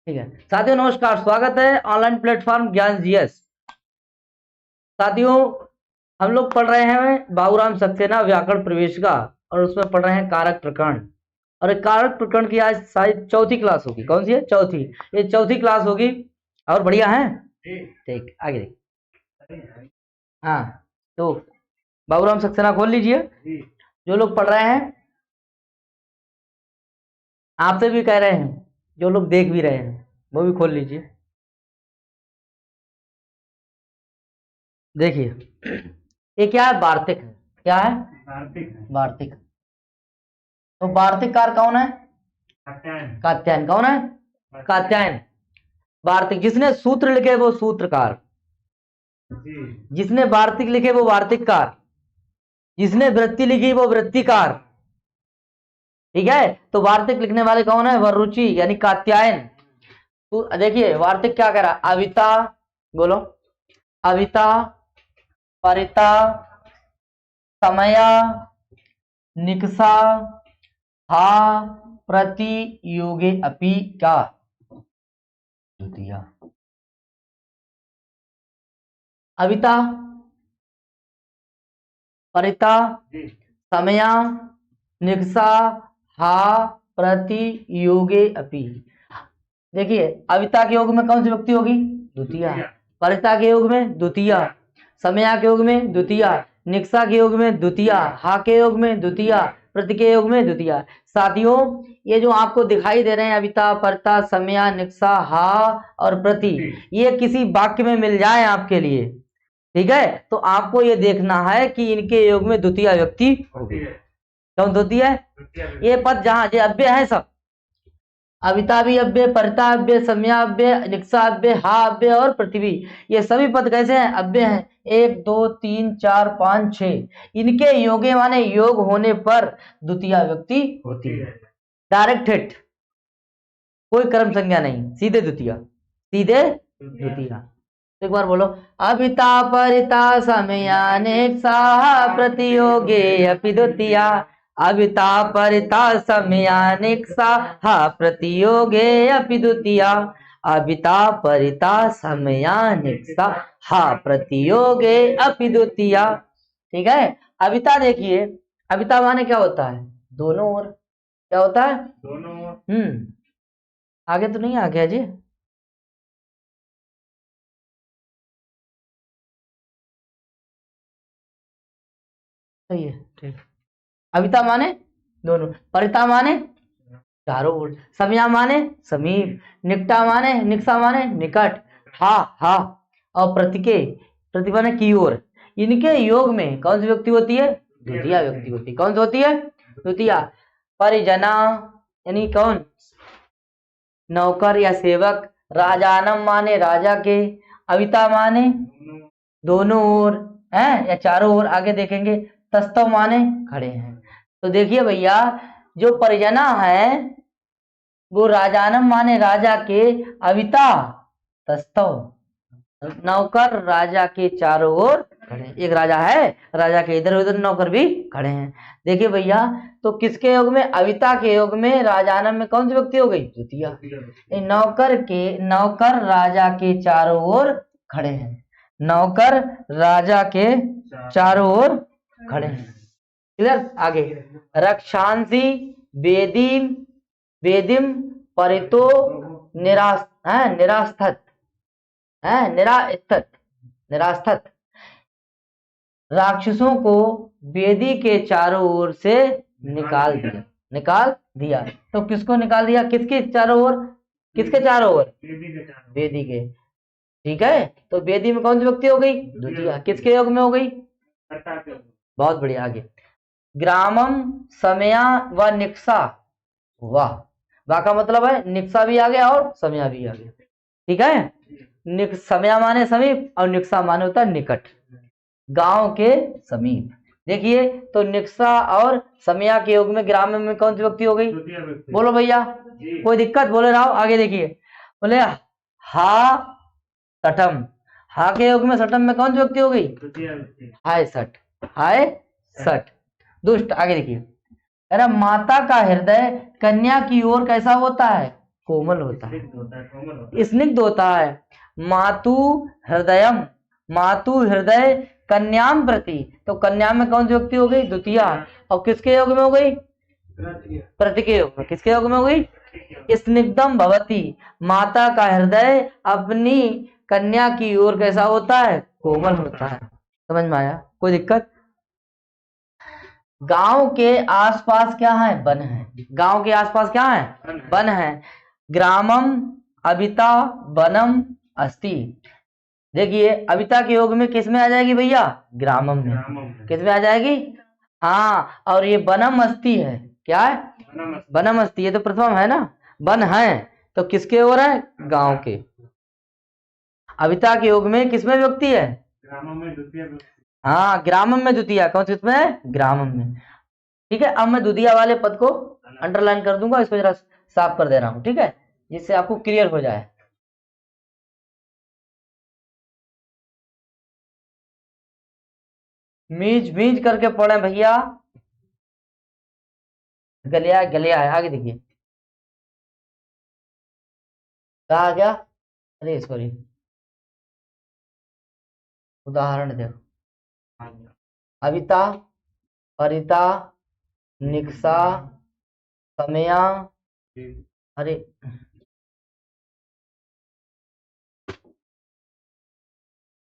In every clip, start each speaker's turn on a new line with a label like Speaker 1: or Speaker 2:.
Speaker 1: ठीक है साथियों, नमस्कार। स्वागत है ऑनलाइन प्लेटफॉर्म ज्ञान जीएस। साथियों, हम लोग पढ़ रहे हैं बाबूराम सक्सेना व्याकरण प्रवेशिका और उसमें पढ़ रहे हैं कारक प्रकरण। और कारक प्रकरण की आज शायद चौथी क्लास होगी। कौन सी है? चौथी। ये चौथी क्लास होगी और बढ़िया है। ठीक, आगे देख। हाँ, तो बाबूराम सक्सेना खोल लीजिए। जो लोग पढ़ रहे हैं, आपसे भी कह रहे हैं, जो लोग देख भी रहे हैं वो भी खोल लीजिए। देखिए, ये क्या है? वार्तिक है। क्या है? वार्तिक। तो वार्तिक कार कौन है? कात्यायन। कौन है? कात्यायन। वार्तिक जिसने सूत्र लिखे वो सूत्रकार, जिसने वार्तिक लिखे वो वार्तिककार, जिसने वृत्ति लिखी वो वृत्तिकार। ठीक है, तो वार्तिक लिखने वाले कौन है? वरुचि यानी कात्यायन। तो देखिए वार्तिक क्या कह रहा है? अविता, बोलो। अविता, परिता, समया, निकषा, हा, प्रति, योगे, अपि का द्वितीया। अविता, परिता, समया, निकषा, हा, प्रति, योगे, अपि। देखिए अविता के योग में कौन सी विभक्ति होगी? द्वितीया। परिता के योग में द्वितीया, समया के योग में द्वितीया, निकषा के योग में द्वितीया, हा के योग में द्वितीया, प्रति के योग में द्वितीया। साथियों, ये जो आपको दिखाई दे रहे हैं अविता, परिता, समया, निकषा, हा और प्रति, ये किसी वाक्य में मिल जाए आपके लिए, ठीक है, तो आपको ये देखना है कि इनके योग में द्वितीय व्यक्ति होगी। कौन द्वितीय है? ये पद जहां जो अव्यय है सब, अविता भी अव्यय, परिता अव्यय, समया अव्यय, निकषा अव्यय, हा अव्यय और पृथ्वी, ये सभी पद कैसे हैं? अव्यय हैं। 1 2 3 4 5 6, इनके योगे माने योग होने पर द्वितीय व्यक्ति होती है। डायरेक्ट हिट, कोई कर्म संज्ञा नहीं, सीधे द्वितीय, सीधे द्वितीय। एक बार बोलो। अविता, परिता, समया, निकषा, प्रतियोगे अपि द्वितीया। अविता, परिता, समया, निकषा, हा, प्रतियोगे अपि द्वितीया। अविता, परिता, समया, निकषा, हा, प्रतियोगे अपि द्वितीया। ठीक है, अविता देखिए, अविता माने क्या होता है? दोनों ओर। क्या होता है? दोनों ओर। आगे तो नहीं आ गया जी? सही है, ठीक। अविता माने दोनों, परिता माने चारों ओर, समया माने समीप, निकटा माने, निकषा माने निकट, हा हा और प्रतिके, प्रति माने की ओर। इनके योग में कौन सी व्यक्ति होती है? द्वितीय व्यक्ति होती है। कौन सी होती है? द्वितीय। परिजना यानी कौन? नौकर या सेवक। राजानम माने राजा के। अविता माने दोनों ओर है या चारों ओर, आगे देखेंगे। तस्तव माने खड़े हैं। तो देखिए भैया, जो परिजना है वो राजानम माने राजा के, अविता तस्तव, नौकर राजा के चारों ओर खड़े हैं। एक राजा है, राजा के इधर उधर नौकर भी खड़े हैं। देखिए भैया, तो किसके योग में? अविता के योग में राजानम में कौन सी व्यक्ति हो गई? द्वितीय। नौकर राजा के चारों ओर खड़े हैं। नौकर राजा के चारों ओर खड़े हैं। क्लियर? आगे। रक्षांसी, वेदीम, वेदिम, परितो, निरास्थत है, निरास्थत राक्षसों को वेदी के चारों ओर से निकाल दिया। तो किसको निकाल दिया? किसके चारों ओर? किसके चारों ओर? वेदी के। ठीक है, तो वेदी में कौन सी व्यक्ति हो गई? द्वितीय। किसके योग में हो गई? बहुत बढ़िया। आगे। ग्रामम, समया व निकषा। वाह, वाह का मतलब है निकषा भी आ गया और समया भी आ गया। ठीक है, समया माने समीप और निकषा माने होता है निकट, गांव के समीप। देखिए, तो निकषा और समया के योग में ग्राम में कौन सी व्यक्ति हो गई? बोलो भैया, कोई दिक्कत? बोले रहो। आगे देखिए, बोले हा सठम, हा के योग में सठम में कौन सी व्यक्ति हो गई? हाय सठ, हाय सठ दुष्ट। आगे देखिए, अरे माता का हृदय कन्या की ओर कैसा होता है? कोमल होता है, स्निग्ध होता है। मातु हृदयम, मातु हृदय कन्याम प्रति, तो कन्या में कौन सी व्यक्ति हो गई? द्वितीया। और किसके योग में हो गई? प्रति के योग में। किसके योग में हो गई? स्निग्धम भवती, माता का हृदय अपनी कन्या की ओर कैसा होता है? कोमल होता है। समझ में आया? कोई दिक्कत? गांव के आसपास क्या है? वन है। गांव के आसपास क्या है? वन है। ग्रामम अबिता वनम अस्ति। देखिए अबिता के योग में किस में आ जाएगी भैया? ग्रामम में। किस में आ जाएगी? हाँ। और ये वनम अस्ति है, क्या है? वनम अस्ति, ये तो प्रथम है ना, वन है, तो किसके ओर है? गांव के। अबिता के योग में किसमें व्यक्ति है? हाँ, ग्रामम में द्वितीया। कौन सी में है? ग्रामम में। ठीक है, अब मैं द्वितीया वाले पद को अंडरलाइन कर दूंगा, इसको जरा साफ कर दे रहा हूं, ठीक है, जिससे आपको क्लियर हो जाए। मीज मीज करके पढ़े भैया। गलिया गलिया है, आगे देखिए। कहा गया? अरे सॉरी, उदाहरण दो। अविता, परिता, निक्सा, समया, अरे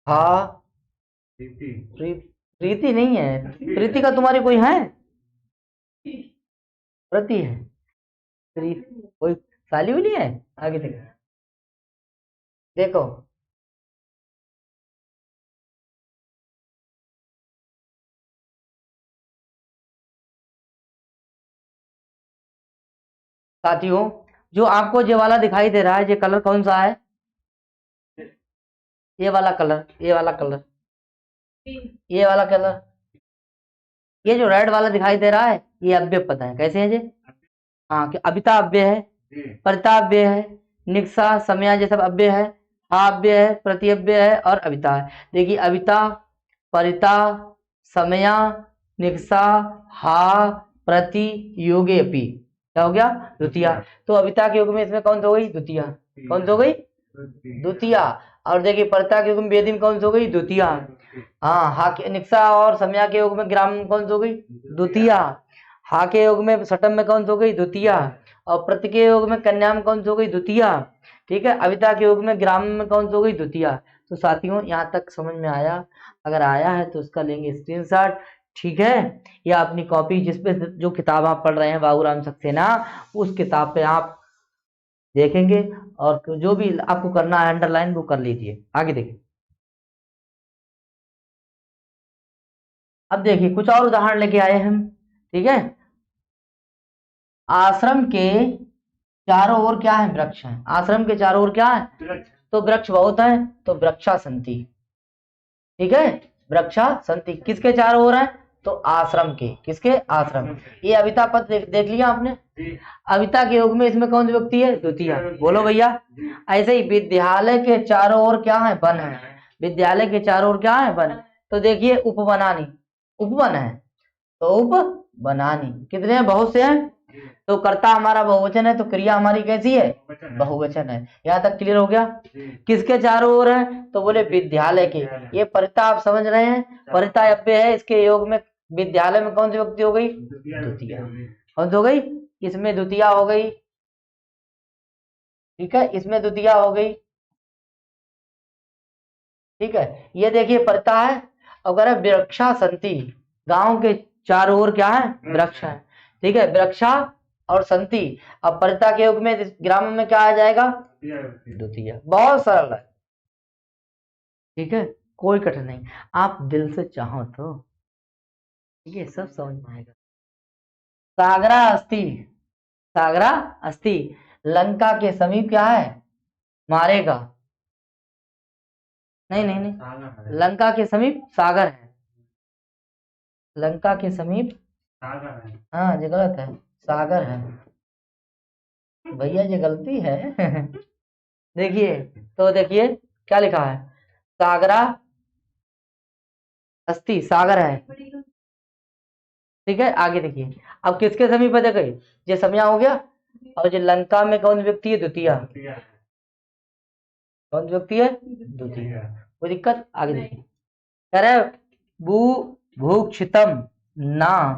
Speaker 1: हा, प्रीति नहीं है। प्रीति का तुम्हारी कोई है? प्रति है। प्रीति कोई साली वाली है? आगे देखो, देखो साथियों, जो आपको ये वाला दिखाई दे रहा है, ये कलर कौन सा है? ये वाला कलर, ये वाला कलर, ये वाला कलर, ये जो रेड वाला दिखाई दे रहा है, ये अव्यय पद है। कैसे है ये? हाँ, कि अबिता अव्यय है, परिता अव्यय है, निक्सा समया ये सब अव्यय है, हा अव्यय है, प्रति अव्यय है और अबिता है। देखिए अबिता, परिता, समया, निक्सा, हा, प्रति, योगे अपि, क्या हो गया? द्वितीया। तो अबिता के योग में इसमें कौन सी हो गई? द्वितीया। कौन सी हो गई? द्वितीया। और देखिए परिता के योग में वेदी में कौन सी हो गई? द्वितीया। हाँ, हा के निक्सा और समया के योग में ग्राम में कौन सी हो गई? द्वितीया। हा के योग में सटम में कौन सी हो गई? द्वितीया। और प्रति के योग में कन्या में कौन सी हो गई? द्वितीया। ठीक है, अविता के योग में ग्राम में कौन सी हो गई? द्वितीया। तो साथियों यहाँ तक समझ में आया? अगर आया है तो उसका लेंगे स्क्रीनशॉट, ठीक है, या अपनी कॉपी जिसपे जो किताब आप पढ़ रहे हैं बाबूराम सक्सेना, उस किताब पे आप देखेंगे और जो भी आपको करना है अंडरलाइन वो कर लीजिए। आगे देखिए। अब देखिए कुछ और उदाहरण लेके आए हम, ठीक है। आश्रम के चारों ओर क्या है? वृक्ष है। आश्रम के चारों ओर क्या है? तो वृक्ष बहुत है, तो वृक्षा संति, ठीक है, वृक्षा संति। किसके चारों ओर है? तो आश्रम के। किसके? आश्रम। ये अविता पद देख लिया आपने। अविता के योग में इसमें कौन सी व्यक्ति है? द्वितीया। बोलो भैया। ऐसे ही विद्यालय के चारों ओर क्या है? वन है। विद्यालय के चारों ओर क्या है? वन। तो देखिए उपवनानी, उपवन है, तो उपवनानी कितने हैं? बहुत से हैं। तो कर्ता हमारा बहुवचन है, तो क्रिया हमारी कैसी है? बहुवचन है। यहाँ तक क्लियर हो गया? किसके चारों ओर है? तो बोले विद्यालय के। ये परिता आप समझ रहे हैं, परिता अव्यय है, इसके योग में विद्यालय में कौन सी व्यक्ति हो गई? द्वितीया। कौन सी हो गई? इसमें द्वितीया हो गई, ठीक है, इसमें द्वितीया हो गई, ठीक है। ये देखिए परिता है। अगर वृक्षा संति, गांव के चारों ओर क्या है? वृक्ष है, ठीक है, वृक्षा और संति। अब परिता के योग में ग्राम में क्या आ जाएगा? द्वितीय। बहुत सरल है, ठीक है, कोई कठिन नहीं, आप दिल से चाहो तो ये सब समझ में आएगा। सागरा अस्ति, सागरा अस्ति, लंका के समीप क्या है? मारेगा। नहीं नहीं नहीं, लंका के समीप सागर है। लंका के समीप सागर है। हाँ, ये गलत है, सागर है भैया, ये गलती है देखिए, तो देखिए क्या लिखा है? सागरा अस्ति, सागर है, ठीक है। आगे देखिए, अब किसके समीप है? देखिए ये समया हो गया, और जो लंका में कौन सी व्यक्ति है? द्वितीया। कौन सी व्यक्ति है? द्वितीया। कोई दिक्कत? आगे देखिए, कह रहे भू भूक्षितम ना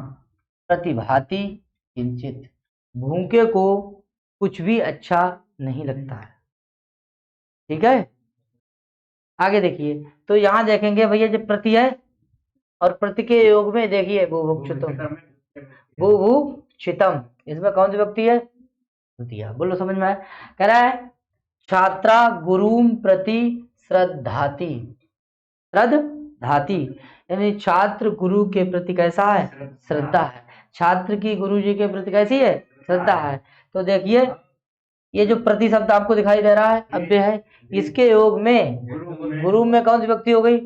Speaker 1: प्रतिभाति किंचित, भूखे को कुछ भी अच्छा नहीं लगता है। ठीक है, आगे देखिए, तो यहाँ देखेंगे भैया जो प्रति है और प्रति के योग में देखिए बुभुक्षितम, बुभुक्षितम, इसमें कौन सी व्यक्ति है? द्वितीया। बोलो समझ में आया? कह रहा है छात्रा गुरुम प्रति श्रद्धाति, श्रद्धाति यानी छात्र गुरु के प्रति कैसा है? श्रद्धा है। छात्र की गुरु जी के प्रति कैसी है? श्रद्धा है। तो देखिए ये जो प्रति शब्द आपको दिखाई दे रहा है अव्यय है, इसके योग में गुरु में कौन सी व्यक्ति हो गई?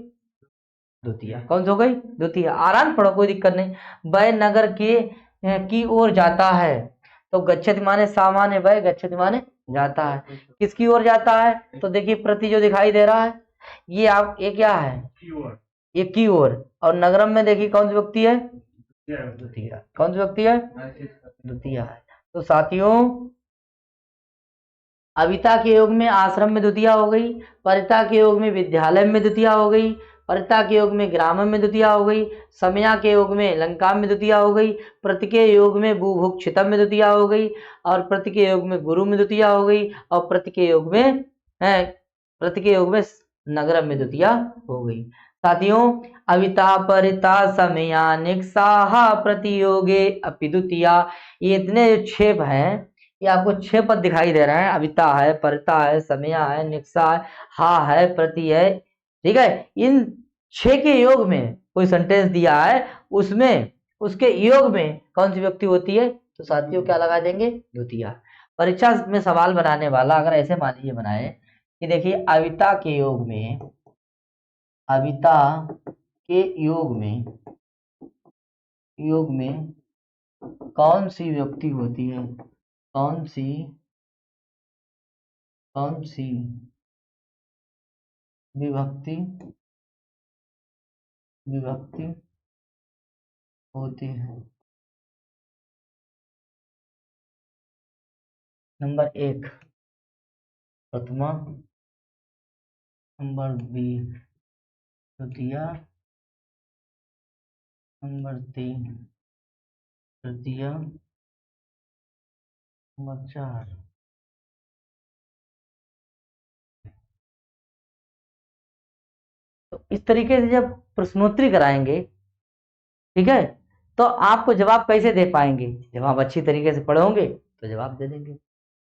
Speaker 1: द्वितीया। कौन सी हो गई? द्वितीया। आराम पढ़ो, कोई दिक्कत नहीं। वह नगर के की ओर जाता है, तो गच्छति माने सामान्य, वह गच्छति माने जाता है। किसकी ओर जाता है? तो देखिए प्रति जो दिखाई दे रहा है ये आप ये क्या है? ये की ओर। और नगरम में देखिए कौन सी व्यक्ति है? द्वितीया। कौन सी व्यक्ति है? द्वितीया है। तो साथियों अविता के योग में आश्रम में द्वितीया हो गई, परिता के योग में विद्यालय में द्वितीया हो गई, परिता के योग में ग्राम में द्वितीया हो गई, समया के योग में लंका में द्वितीया हो गई, प्रति के योग में बुभुक्षितम में द्वितीया हो गई, और प्रति के योग में गुरु में द्वितीया हो गई, और प्रति के योग में नगर में द्वितीया हो गई। साथियों अविता परिता समया निक्साहा प्रतियोगे अपि द्वितीया, ये इतने जो 6 हैं, ये आपको 6 पद दिखाई दे रहे हैं। अविता है, परिता है, समया है, निक्सा है, हा है, प्रति है। ठीक है, इन 6 के योग में कोई सेंटेंस दिया है, उसमें उसके योग में कौन सी व्यक्ति होती है? तो साथियों क्या लगा देंगे? द्वितीया। परीक्षा में सवाल बनाने वाला अगर ऐसे मान लीजिए बनाए कि देखिए अविता के योग में, अविता के योग में कौन सी व्यक्ति होती है? कौन सी विभक्ति होती है? नंबर 1 प्रथमा, नंबर 2 द्वितीया, नंबर 3 तृतीया, नंबर 4 तो इस तरीके से जब प्रश्नोत्तरी कराएंगे, ठीक है, तो आपको जवाब कैसे दे पाएंगे? जब आप अच्छी तरीके से पढ़ोगे तो जवाब दे देंगे।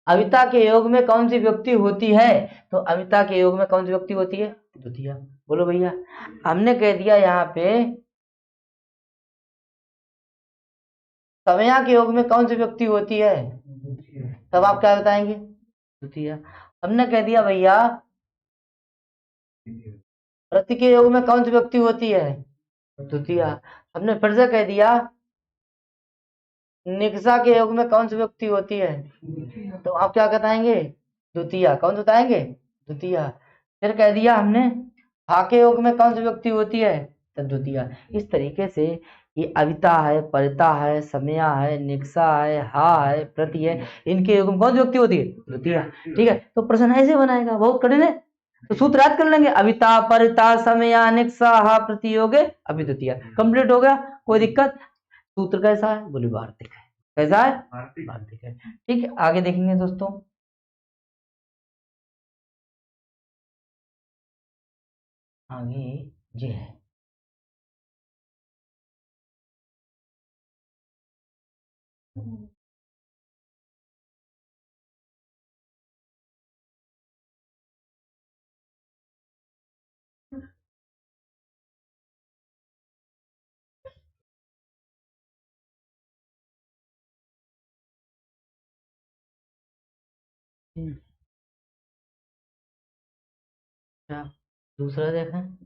Speaker 1: अविता के योग में कौन सी व्यक्ति होती है? तो अविता के योग में कौन सी व्यक्ति होती है? द्वितीया। बोलो भैया, हमने कह दिया यहाँ पे समया के योग में कौन सी व्यक्ति होती है? तब आप क्या बताएंगे? द्वितीया। हमने कह दिया भैया प्रति के योग में कौन सी व्यक्ति होती है? द्वितीया। हमने फिर से कह दिया निक्सा के योग में कौन सी व्यक्ति होती है? तो आप क्या बताएंगे? द्वितीया। कौन बताएंगे? द्वितीया। फिर कह दिया हमने हा के योग में कौन सी व्यक्ति होती है? तो द्वितीया। इस तरीके से ये अविता है, परिता है, समया है, निक्सा है, हा है, प्रति है, इनके योग में कौन सी व्यक्ति होती है? द्वितीया। ठीक है, तो प्रश्न ऐसे बनाएगा, बहुत कठिन है। तो सूत्र याद कर लेंगे, अविता परिता समया निक्सा हा प्रति योगे अभी द्वितीया। कंप्लीट हो गया, कोई दिक्कत? सूत्र कैसा है? बोले वार्तिक है। कैसा है? वार्तिक है। ठीक है, आगे देखेंगे दोस्तों। आगे ये है क्या? दूसरा देखें,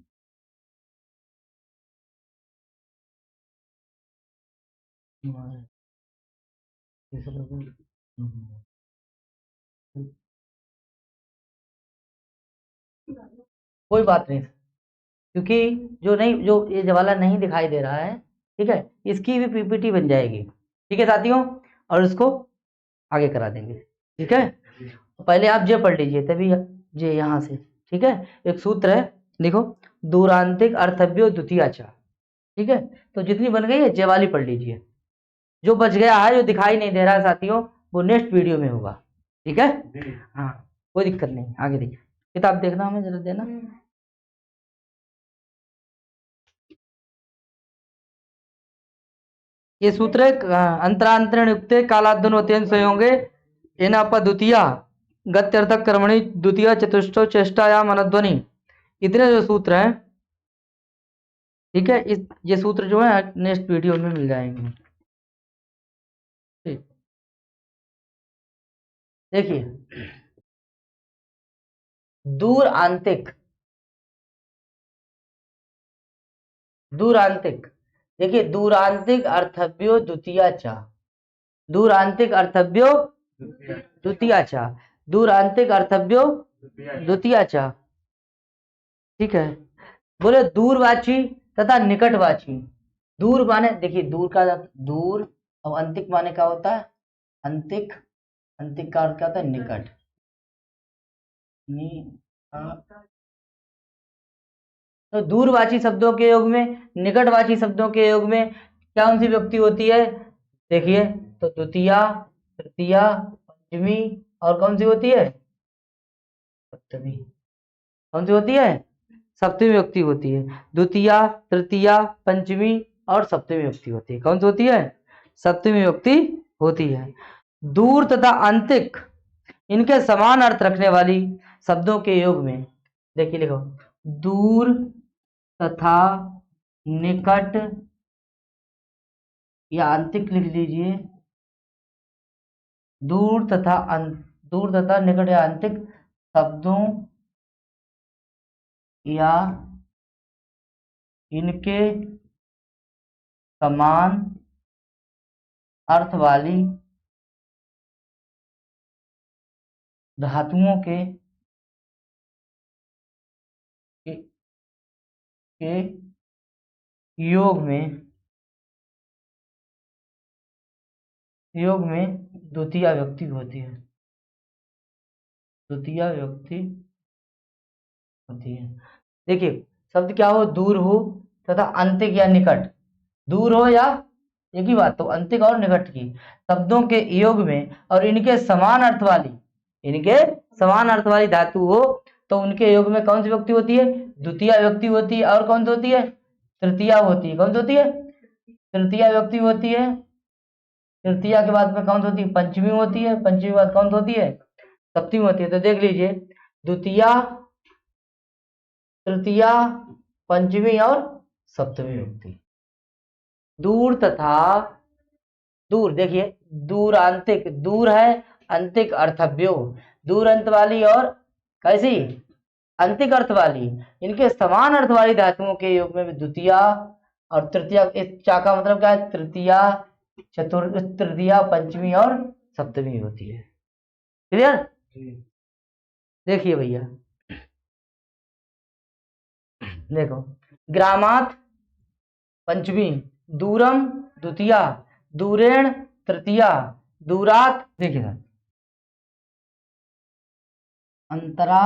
Speaker 1: कोई बात नहीं, क्योंकि जो ये वाला नहीं दिखाई दे रहा है, ठीक है, इसकी भी पीपीटी बन जाएगी। ठीक है साथियों, और इसको आगे करा देंगे, ठीक है। पहले आप जे पढ़ लीजिए तभी जे यहाँ से, ठीक है। एक सूत्र है, देखो, दूरांतिक अर्थव्यो द्वितीयाचा, ठीक है। तो जितनी बन गई है जे वाली पढ़ लीजिए, जो बच गया है, जो दिखाई नहीं दे रहा है साथियों, वो नेक्स्ट वीडियो में होगा, ठीक है। हाँ, कोई दिक्कत नहीं, आगे देखिए, किताब देखना, हमें जरा देना। ये सूत्र है अंतरांतरण युक्त कालाद्वनोतेन संयोगे एनापा द्वितीया गत्यर्थक कर्मणि द्वितीय चतुष्टो चेष्टायाम अनध्वनि, इतने जो सूत्र हैं, ठीक है। ये सूत्र जो है नेक्स्ट वीडियो में मिल जाएंगे, ठीक। देखिए, दूर आंतिक, दूरांतिक, देखिए, दूरांतिक अर्थव्यो द्वितीयाचा, दूरांतिक अर्थव्यो द्वितीयाचा, दूरांतिक अर्थव्यो द्वितीयाचा, ठीक है। बोले दूरवाची तथा निकटवाची। दूर माने, देखिए, दूर का दूर, और अंतिक माने क्या होता है, अंतिक, अंतिक का अर्थ क्या होता है, निकट, तो दूरवाची शब्दों के योग में, निकटवाची शब्दों के योग में क्या कौन सी विभक्ति होती है, देखिए, तो द्वितीया, तृतीया, पंचमी, और कौन सी होती है, सप्तमी। कौन सी होती है, सप्तमी विभक्ति होती है। द्वितीया, तृतीया, पंचमी और सप्तमी विभक्ति होती है। कौन सी होती है, सप्तमी विभक्ति होती है। दूर तथा अंतिक, इनके समान अर्थ रखने वाली शब्दों के योग में, देखिए, लिखो, दूर तथा निकट, या अंतिक लिख लीजिए, दूर तथा निकट या अंतिक शब्दों या इनके समान अर्थ वाली धातुओं के योग में द्वितीय विभक्ति होती है, द्वितीय विभक्ति होती है। देखिए, शब्द क्या हो, दूर हो तथा अंतिक या निकट, दूर हो या, एक ही बात, तो अंतिक और निकट की शब्दों के योग में और इनके समान अर्थ वाली, इनके समान अर्थ वाली धातु हो, तो उनके योग में कौन सी विभक्ति होती है, द्वितीय विभक्ति होती है। और कौन सी होती है, तृतीया होती है। कौन सी होती है, तृतीया विभक्ति होती है। तृतीया के बाद में कौन सी होती है, पंचमी होती है। पंचमी के बाद कौन सी होती है, सप्तमी होती है। तो देख लीजिए, द्वितीया, तृतीया, पंचमी और सप्तमी विभक्ति। दूर तथा, दूर, देखिए, दूरांतिक, दूर है, अंतिक अर्थव्यो, दूर अंत वाली, और कैसी, अंतिक अर्थ वाली, इनके समान अर्थ वाली धातुओं के योग में द्वितीया और तृतीया, इस चा का मतलब क्या है, तृतीया, तृतीया, पंचमी और सप्तमी होती है। क्लियर, देखिए भैया, देखो, ग्रामात पंचमी, दूरम द्वितीया, दूरेण तृतीया, दूरात, देखिए ना, अंतरा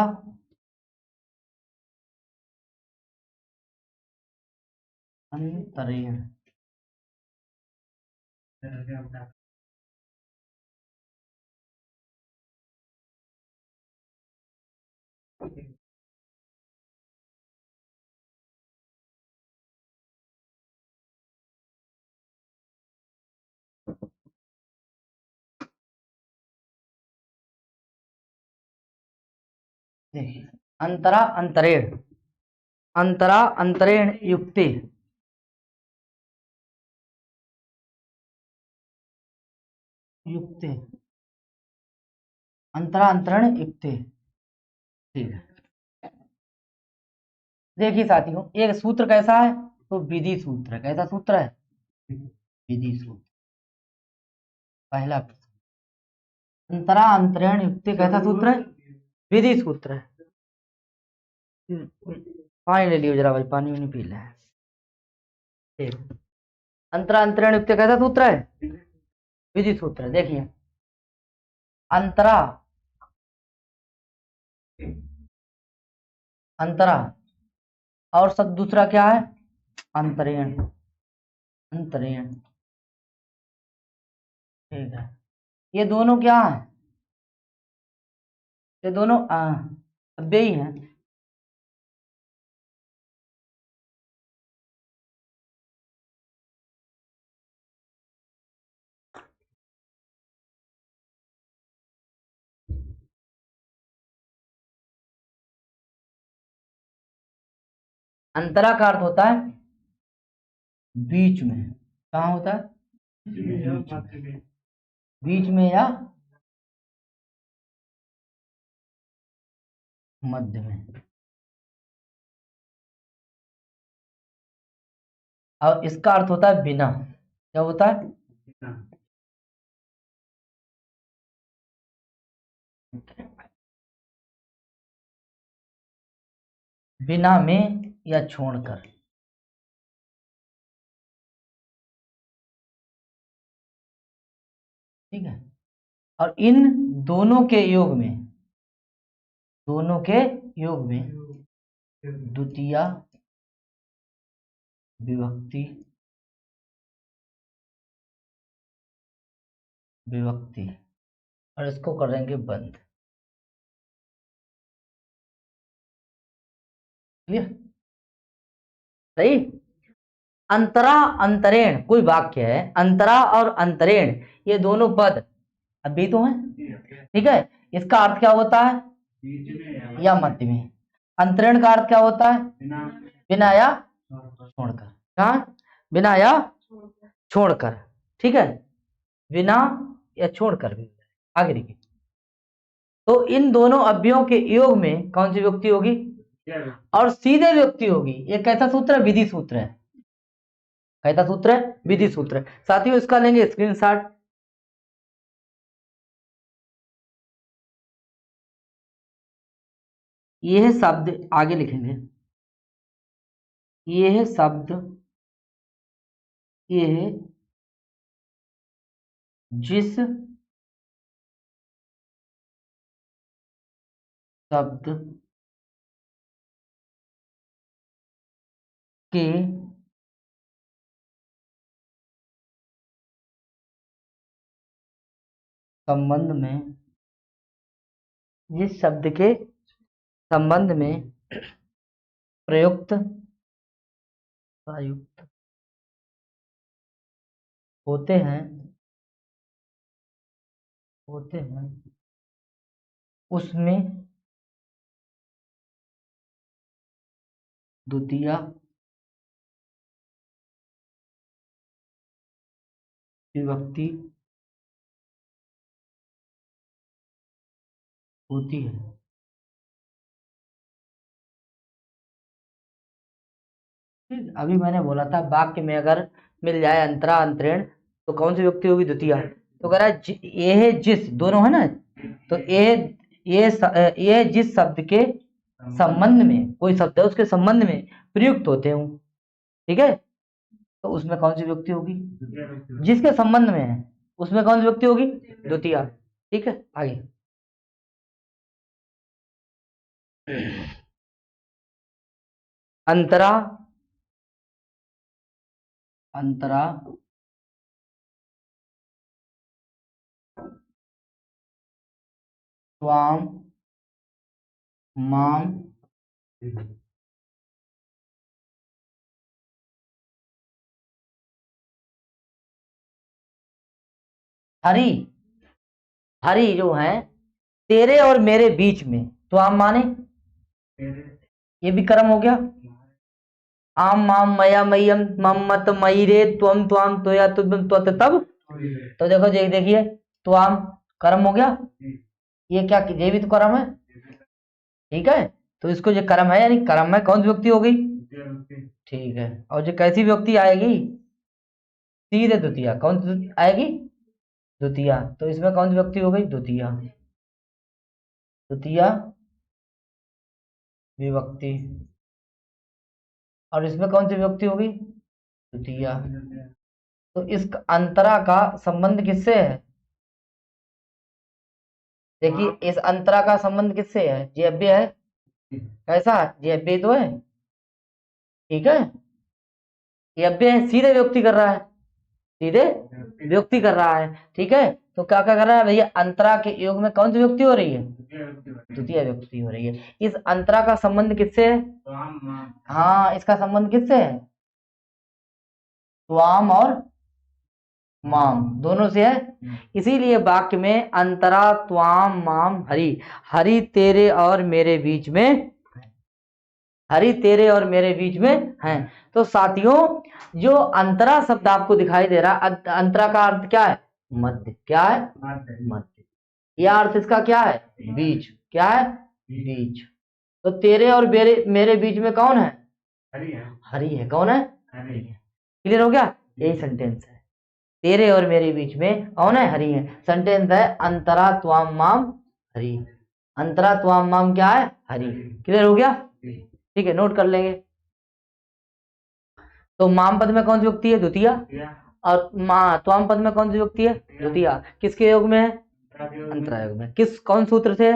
Speaker 1: अंतरेण, देखिए, अंतरा अंतरेण, अंतरा अंतरेण युक्ते, युक्ते, अंतरा अंतरण युक्ते, ठीक है। देखिए साथियों, एक सूत्र कैसा है, तो विधि सूत्र है। कैसा सूत्र है, विधि सूत्र। पहला प्रश्न, अंतरा अंतरण युक्ते कैसा सूत्र है, विधि सूत्र है। पानी ले लियो जरा भाई, पानी नहीं पी ले। ठीक, अंतरा अंतरण युक्त कैसा सूत्र है, विधि सूत्र है। देखिए, अंतरा, अंतरा। और शब्द दूसरा क्या है? अंतरेण, अंतरेण। ठीक है, ये दोनों क्या है? ये दोनों अव्ययी हैं। अंतरा का अर्थ होता है बीच में। कहाँ होता है? बीच में या मध्य में। और इसका अर्थ होता है बिना। क्या होता है? बिना में या छोड़कर। ठीक है, और इन दोनों के योग में, दोनों के योग में द्वितीय विभक्ति, विभक्ति। और इसको करेंगे बंद। क्लियर? सही। अंतरा अंतरेण कोई वाक्य है, अंतरा और अंतरेण ये दोनों पद अभी तो हैं। ठीक है, इसका अर्थ क्या होता है? या मध्य में। अंतरेण का अर्थ क्या होता है? बिना या छोड़कर। कहा? बिना या छोड़कर। ठीक है, बिना या छोड़कर भी। आगे देखिए, तो इन दोनों अव्ययों के योग में कौन सी विभक्ति होगी? और सीधे विभक्ति होगी। ये कैसा सूत्र है? विधि सूत्र है। कैसा सूत्र है? विधि सूत्र है। साथियों इसका लेंगे स्क्रीनशॉट। यह शब्द आगे लिखेंगे, यह शब्द, यह जिस शब्द के संबंध में, जिस शब्द के संबंध में प्रयुक्त, प्रयुक्त होते हैं, होते हैं, उसमें द्वितीय विभक्ति होती है। ठीक, अभी मैंने बोला था वाक्य में अगर मिल जाए अंतरा अंतरेण तो कौन सी विभक्ति होगी? द्वितीय। तो कह रहा है ये है जिस, दोनों है ना, तो ये जिस शब्द के संबंध में, कोई शब्द है उसके संबंध में प्रयुक्त होते हूँ। ठीक है, तो उसमें कौन सी विभक्ति होगी? जिसके संबंध में है उसमें कौन सी विभक्ति होगी? द्वितीय। ठीक है, आगे। अंतरा, अंतरा त्वाम माम हरि, हरि जो है तेरे और मेरे बीच में, तो आम माने ये भी कर्म हो गया। आम माम मया मयम मम मत मई रे त्वम त्वाम त्वया तुम त्वत तब। तो देखो देखिए, तो आम कर्म हो गया। ये क्या, ये भी तो कर्म है। ठीक है, तो इसको जो कर्म है, यानी कर्म में कौन सी व्यक्ति हो गई? ठीक है, और जो कैसी व्यक्ति आएगी? सीधे द्वितीय। कौन सी आएगी? द्वितीय। तो इसमें कौन सी व्यक्ति हो गई? द्वितीय, द्वितीय विभक्ति। और इसमें कौन सी विभक्ति होगी? द्वितीय। तो इस अंतरा का संबंध किससे है? देखिए इस अंतरा का संबंध किससे है? जेव्य है। कैसा? जेव्य तो है, ठीक है, यव्य है, सीधे व्यक्ति कर रहा है, सीधे व्यक्ति कर रहा है, ठीक है। तो क्या क्या कर रहा है भैया? अंतरा के योग में कौन सी व्यक्ति हो रही है? द्वितीय व्यक्ति हो रही है। इस अंतरा का संबंध किससे है? हाँ, इसका संबंध किससे है? त्वाम और माम दोनों से है। इसीलिए वाक्य में अंतरा त्वाम माम हरि, हरि तेरे और मेरे बीच में, हरि तेरे और मेरे बीच में है। तो साथियों, जो अंतरा शब्द आपको दिखाई दे रहा, अंतरा का अर्थ क्या है? मध्य। क्या है? मध्य। यह अर्थ इसका क्या है? बीच। क्या है? बीच। तो तेरे और मेरे बीच में कौन है? हरि है। हरि है। कौन है? हरि है। क्लियर हो गया? यही सेंटेंस है, तेरे और मेरे बीच में कौन है? हरि है। सेंटेंस है अंतरा त्वाम माम हरि। अंतरा त्वाम माम क्या है? हरि। क्लियर हो गया? ठीक है, नोट कर लेंगे। तो माम पद में कौन सी व्यक्ति है? द्वितीय। और त्वाम पद में कौन सी व्यक्ति है? द्वितीय। किसके योग में है? अंतरा योग में। किस कौन सूत्र से?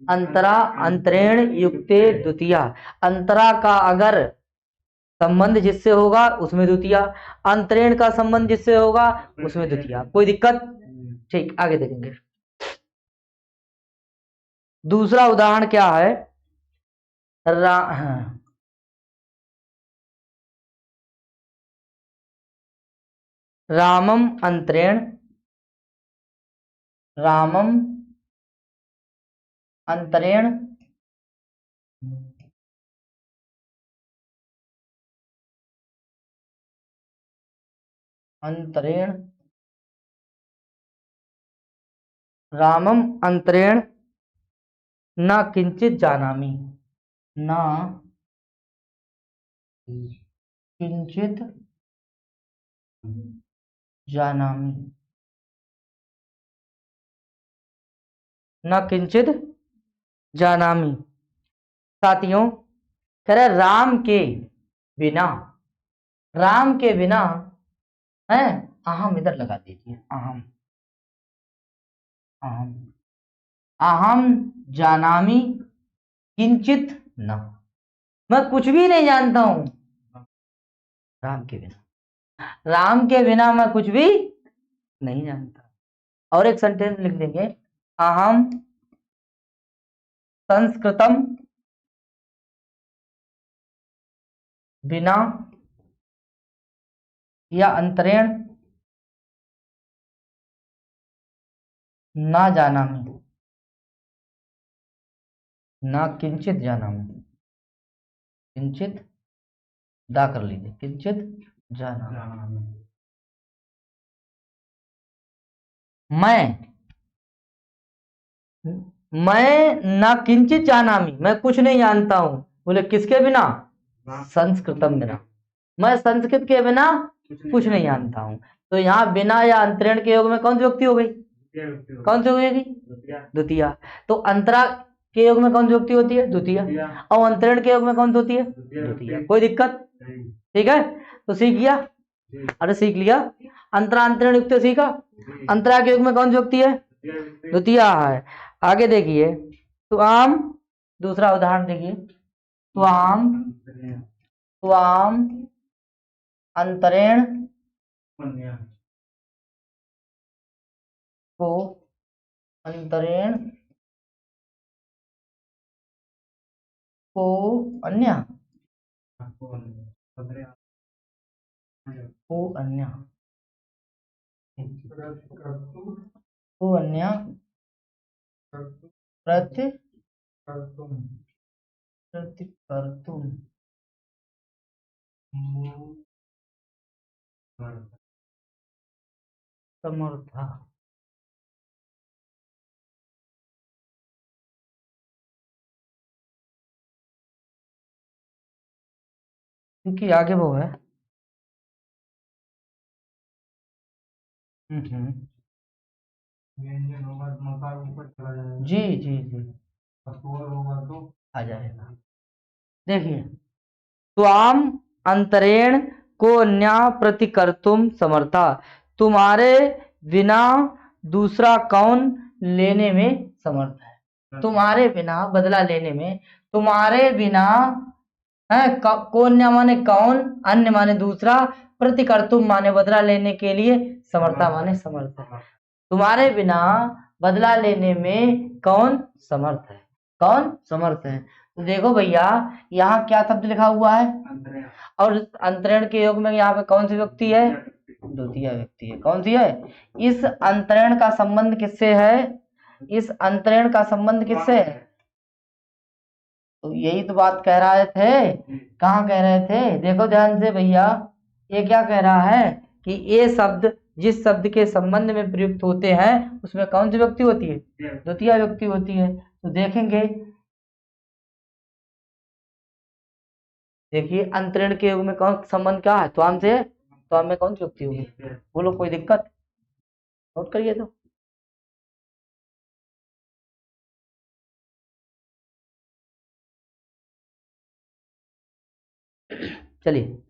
Speaker 1: अंतरा अंतरेण युक्ते द्वितीय। अंतरा का अगर संबंध जिससे होगा उसमें द्वितीय, अंतरेण का संबंध जिससे होगा उसमें द्वितीय। कोई दिक्कत? ठीक, आगे देखेंगे। दूसरा उदाहरण क्या है? रामम अंतरेण, रामम अंतरेण अंतरेण रामम अंतरेण न किंचित जानामि, न किंचित जानामि, न किंचित जानामि। साथियों, कह रहे राम के बिना, राम के बिना है, अहम इधर लगा दीजिए, अहम, अहम, अहम जानामि किंचित न, मैं कुछ भी नहीं जानता हूं राम के बिना, राम के बिना मैं कुछ भी नहीं जानता। और एक सेंटेंस लिख देंगे, अहम संस्कृतम बिना या अंतरेण ना जानामि, ना किंचित जानामि, किंचित दा कर लीजिए, किंचित जानामि। मैं ना किंचित जानामि, मैं कुछ नहीं जानता हूं। बोले किसके बिना? संस्कृतम बिना, मैं संस्कृत के बिना कुछ नहीं जानता हूं। तो यहाँ बिना या अंतरेण के योग में कौन सी व्यक्ति हो गई? कौन सी हो गई? द्वितीय। तो अंतरा के योग में कौन सी व्यक्ति होती है? द्वितीय। और अंतरेण के योग में कौन सी होती है? द्वितीय। कोई दिक्कत? ठीक है, तो सीख गया? अरे सीख लिया। अंतरा अंतरेण युक्त सीखा। अंतरा के योग में कौन सी व्यक्ति है? द्वितीय है। आगे देखिए, तो आम, दूसरा उदाहरण देखिए, त्वाम, त्वाम अंतरेण को, अंतरेण को अन्य, को अन्य, को अन्य प्रति कर्तुम समर्था। क्योंकि आगे वो है, जी जी जी, आ जाएगा। देखिए, त्वाम अंतरेण को अन्य प्रतिकर्तुम समर्था, तुम्हारे बिना दूसरा कौन लेने में समर्थ है। तुम्हारे बिना बदला लेने में, तुम्हारे बिना है कौन माने कौन, अन्य माने दूसरा, प्रतिकर्तुम माने बदला लेने के लिए, समर्था माने समर्थ है। तुम्हारे बिना बदला लेने में कौन समर्थ है, कौन समर्थ है। तो देखो भैया यहाँ क्या शब्द लिखा हुआ है, और अंतरण के योग में यहाँ पे कौन सी व्यक्ति है, द्वितीय व्यक्ति है। कौन सी है, इस अंतरण का संबंध किससे है, इस अंतरण का संबंध किससे है। तो यही तो बात कह रहे थे, कहाँ कह रहे थे, देखो ध्यान से भैया, ये क्या कह रहा है कि ये शब्द जिस शब्द के संबंध में प्रयुक्त होते हैं उसमें कौन सी व्यक्ति होती है, द्वितीय व्यक्ति होती है। तो देखेंगे, देखिए अंतरण के युग में कौन संबंध क्या है, त्वाम से है, त्वाम में कौन सी व्यक्ति होगी, बोलो कोई दिक्कत, नोट करिए तो। चलिए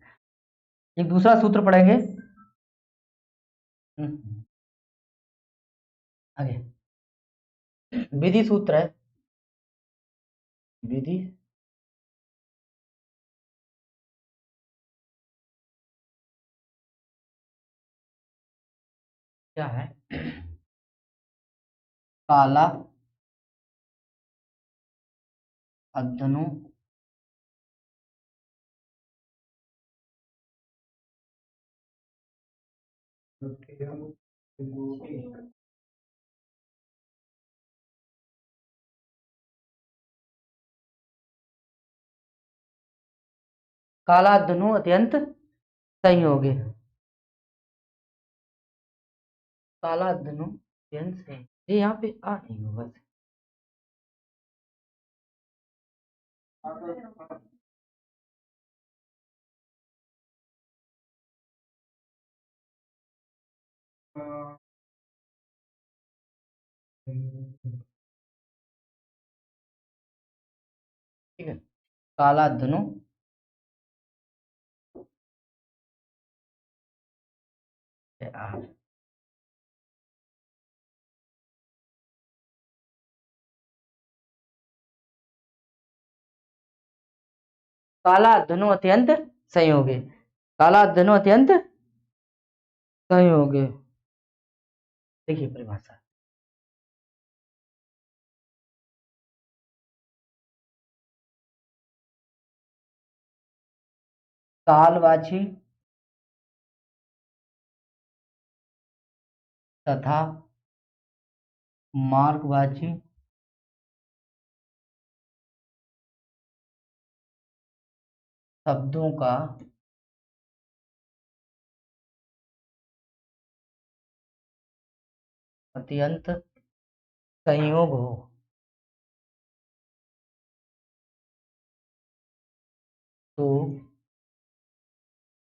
Speaker 1: एक दूसरा सूत्र पढ़ेंगे। आगे विधि सूत्र है, विधि क्या है, काला अध्यनु काला धनु अत्यंत संयोगी, काला धनु अत्यंत संयोगी, ये यहाँ पे आ नहीं होगा। ठीक है, काला धनु आठ, काला धनु अत्यंत संयोगी, काला धनु अत्यंत संयोगी। देखिए परिभाषा, कालवाची तथा मार्गवाची शब्दों का अत्यंत संयोग हो तो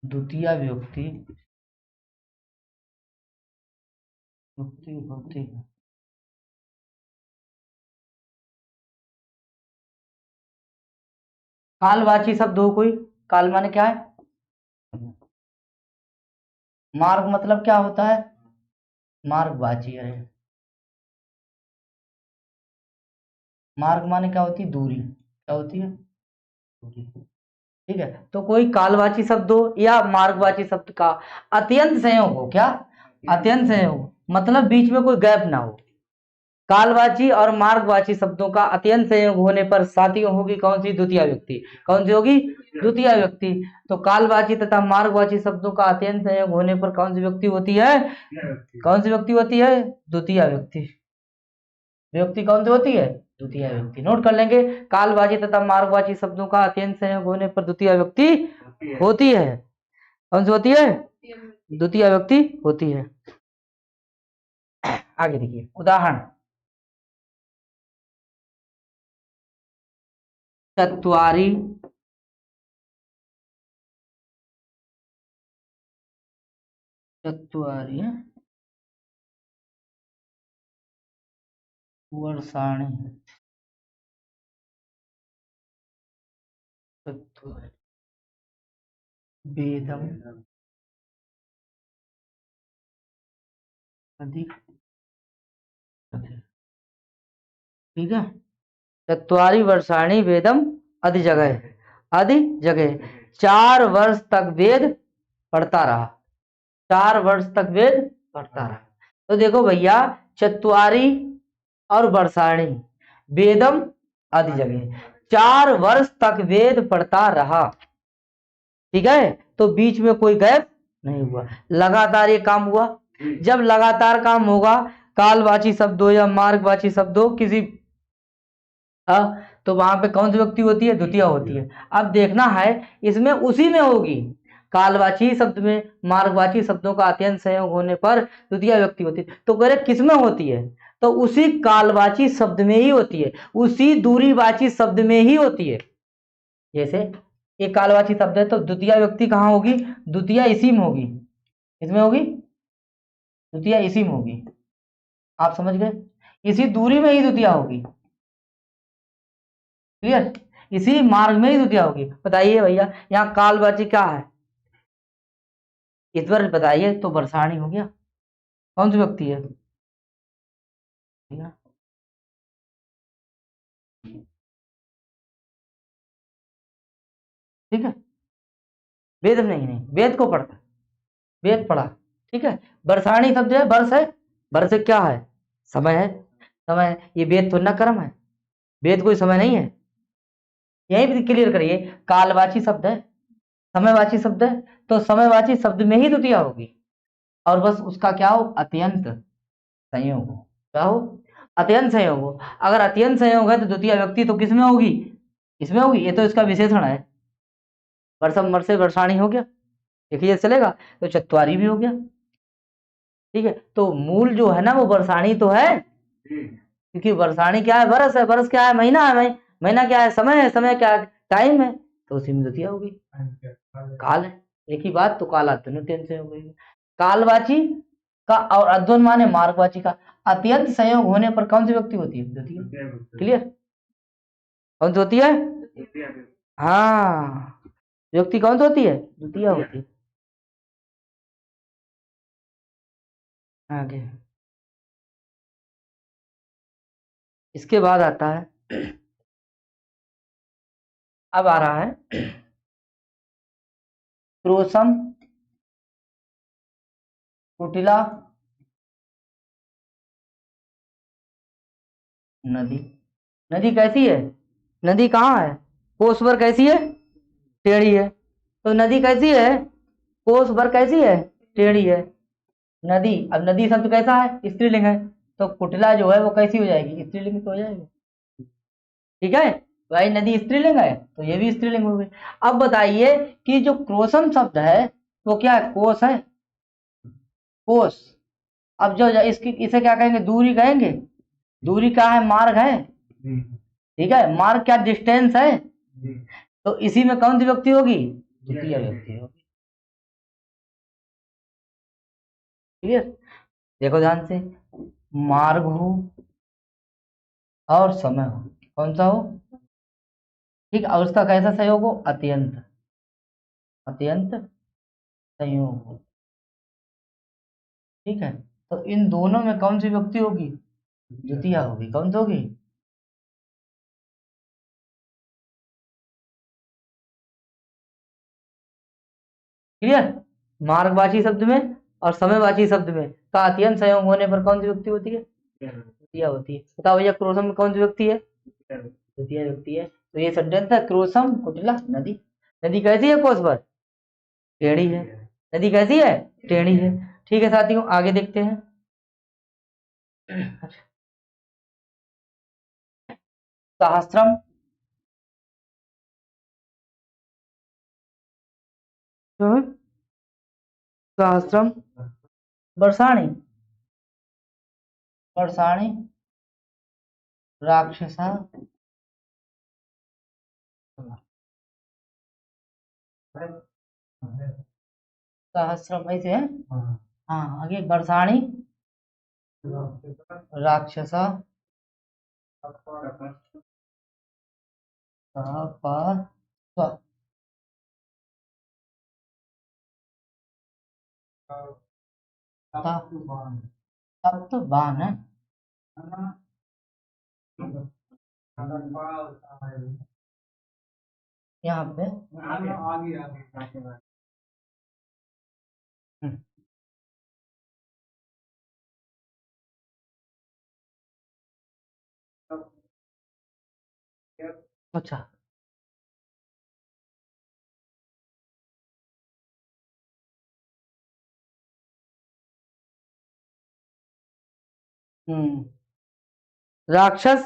Speaker 1: द्वितीय विभक्ति युक्ति होती है। कालवाची शब्द हो कोई, काल माने क्या है, मार्ग मतलब क्या होता है, मार्गवाची है, मार्ग माने क्या होती है, दूरी, क्या होती है, दूरी। ठीक है, तो कोई कालवाची शब्द हो या मार्गवाची शब्द का अत्यंत संयोग हो, क्या अत्यंत संयोग, मतलब बीच में कोई गैप ना हो। कालवाची और मार्गवाची शब्दों का अत्यंत संयोग होने पर साथियों होगी कौन सी, द्वितीय व्यक्ति, कौन सी होगी, द्वितीय व्यक्ति। तो कालवाची तथा मार्गवाची शब्दों का अत्यंत संयोग होने पर कौन सी व्यक्ति होती है, कौन सी व्यक्ति होती है, द्वितीय व्यक्ति, व्यक्ति कौन सी होती है, द्वितीय व्यक्ति। नोट कर लेंगे, कालवाची तथा मार्गवाची शब्दों का अत्यंत संयोग होने पर द्वितीय व्यक्ति होती है, कौन सी होती है, द्वितीय व्यक्ति होती है। आगे देखिए उदाहरण, चत्वारि चत्वारि वर्षाणि चत्वारि वेदम अधिक ठीक है। चत्वारि वर्षाणि वेदम अधि जगह, अधि जगह, 4 वर्ष तक वेद पढ़ता रहा, 4 वर्ष तक वेद पढ़ता रहा। तो देखो भैया, चत्वारि और वर्षाणी वेदम आदि जगह, 4 वर्ष तक वेद पढ़ता रहा। ठीक है, तो बीच में कोई गैप नहीं हुआ, लगातार ये काम हुआ। जब लगातार काम होगा, कालवाची शब्द हो या मार्गवाची शब्द हो, किसी तो वहां पे कौन सी व्यक्ति होती है? द्वितीय होती है। अब देखना है इसमें उसी में होगी, कालवाची शब्द में मार्गवाची शब्दों का अत्यंत संयोग होने पर द्वितीय व्यक्ति होती है। तो कह रहे किस में होती है? तो उसी कालवाची शब्द में ही होती है, उसी दूरीवाची शब्द में ही होती है। जैसे एक कालवाची शब्द है तो द्वितीय व्यक्ति कहाँ होगी? द्वितीय इसी में होगी, इसमें होगी, द्वितीय इसी में होगी। आप समझ गए? इसी दूरी में ही द्वितीय होगी। क्लियर? इसी मार्ग में ही द्वितीय होगी। बताइए भैया, यहाँ कालवाची क्या है? इस बार बताइए तो वर्षाणी हो गया। कौन सी व्यक्ति है? ठीक है, वेद नहीं, नहीं वेद को पढ़ता, वेद पढ़ा। ठीक है, वर्षाणी शब्द है, वर्ष है, वर्ष क्या है? समय है, समय है। ये वेद तो न कर्म है, वेद कोई समय नहीं है। यही भी क्लियर करिए, कालवाची शब्द है, समयवाची शब्द है, तो समयवाची शब्द में ही द्वितीय होगी। और बस उसका क्या हो? अत्यंत संयोग हो। क्या हो? अत्यंत संयोग हो। अगर अत्यंत संयोग है तो द्वितीय व्यक्ति तो किसमें होगी? इसमें होगी। ये तो इसका विशेषण है। वर्षम वर्षे वर्षाणी हो गया, देखिए चलेगा। तो चत्वारी भी हो गया। ठीक है, तो मूल जो है ना वो वर्षाणी तो है, क्योंकि वर्षाणी क्या है? वर्ष है, वर्ष क्या है? महीना है, महीना क्या है? समय है, समय क्या है? टाइम है। तो उसी में द्वितीय होगी। काल है, एक ही बात, तो काल अत्यंत से हो गई। कालवाची का और अध्वन माने मार्गवाची का अत्यंत संयोग होने पर कौन सी व्यक्ति होती है? द्वितीय। क्लियर? कौन सी होती है? हाँ, व्यक्ति कौन सी होती है? द्वितीय होती है। आगे इसके बाद आता है, अब आ रहा है क्रोशम, कुटिला, नदी। नदी कैसी है? नदी कहाँ है? कोस पर कैसी है? टेढ़ी है। तो नदी कैसी है? कोस पर कैसी है? टेढ़ी है। नदी, अब नदी शब्द कैसा है? स्त्रीलिंग है, तो कुटिला जो है वो कैसी हो जाएगी? स्त्रीलिंग तो हो जाएगी। ठीक है, भाई नदी स्त्रीलिंग है तो ये भी स्त्रीलिंग हो गई। अब बताइए कि जो क्रोशम शब्द है वो क्या है? कोस है, कोस। अब जो इसकी इसे क्या कहेंगे? दूरी कहेंगे। दूरी क्या है? मार्ग है। ठीक है, मार्ग क्या? डिस्टेंस है। तो इसी में कौन सी व्यक्ति होगी? द्वितीय व्यक्ति होगी। क्लियर? देखो ध्यान से, मार्ग हो और समय हो, कौन सा हो? ठीक, और उसका कैसा सहयोग हो? अत्यंत, अत्यंत संयोग हो। ठीक है, तो इन दोनों में कौन सी व्यक्ति होगी? द्वितीय होगी। कौन सी होगी? क्लियर? मार्गवाची शब्द में और समयवाची शब्द में का अत्यंत संयोग होने पर कौन सी व्यक्ति होती है? द्वितीय होती है। बताओ भैया, क्रोशम में कौन सी व्यक्ति है? द्वितीय व्यक्ति है। तो ये सेंटेंस है, क्रोशम कुटिला नदी। नदी कैसी है? कोस पर टेढ़ी है। नदी कैसी है? टेढ़ी है। ठीक है साथियों, आगे देखते हैं। सहस्त्रम, सहस्त्रम, वर्षाणी, वर्षाणी, राक्षसा, सहस्त्रम ऐसे है। हाँ, आगे वर्षाणी, राक्षसा, सपा, सप्तबान है। यहाँ पे अच्छा राक्षस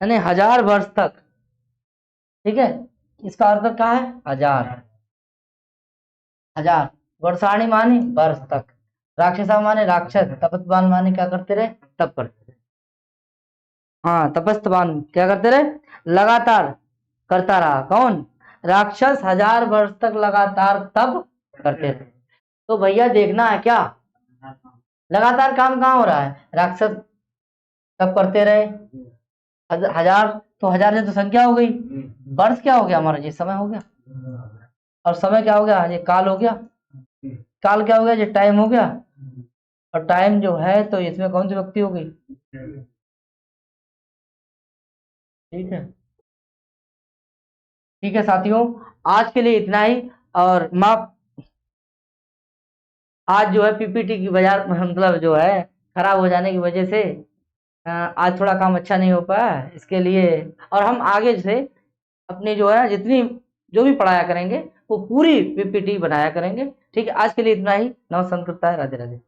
Speaker 1: यानी 1000 वर्ष तक, ठीक है। इसका अर्थ क्या है? 1000। 1000 वर्षाणी माने वर्ष तक, राक्षसा माने राक्षस, तपस्वान माने क्या करते रहे? तप करते रहे। हाँ, तपस्वान क्या करते रहे? लगातार करता रहा। कौन? राक्षस 1000 वर्ष तक लगातार तप करते रहे। तो भैया देखना है क्या, लगातार काम कहाँ हो रहा है? राक्षस तप करते रहे 1000, तो 1000 से तो संख्या हो गई, वर्ष क्या हो गया हमारा? ये समय हो गया, और समय क्या हो गया? ये काल हो गया, काल क्या हो गया? ये टाइम हो गया, और टाइम जो है तो इसमें कौन सी व्यक्ति हो गई? ठीक है, ठीक है साथियों, आज के लिए इतना ही। और माफ, आज जो है पीपीटी की बाजार मतलब जो है खराब हो जाने की वजह से आज थोड़ा काम अच्छा नहीं हो पाया, इसके लिए। और हम आगे से अपनी जो है जितनी जो भी पढ़ाया करेंगे वो पूरी पीपीटी बनाया करेंगे। ठीक है, आज के लिए इतना ही। नमस्कार, राधे राधे।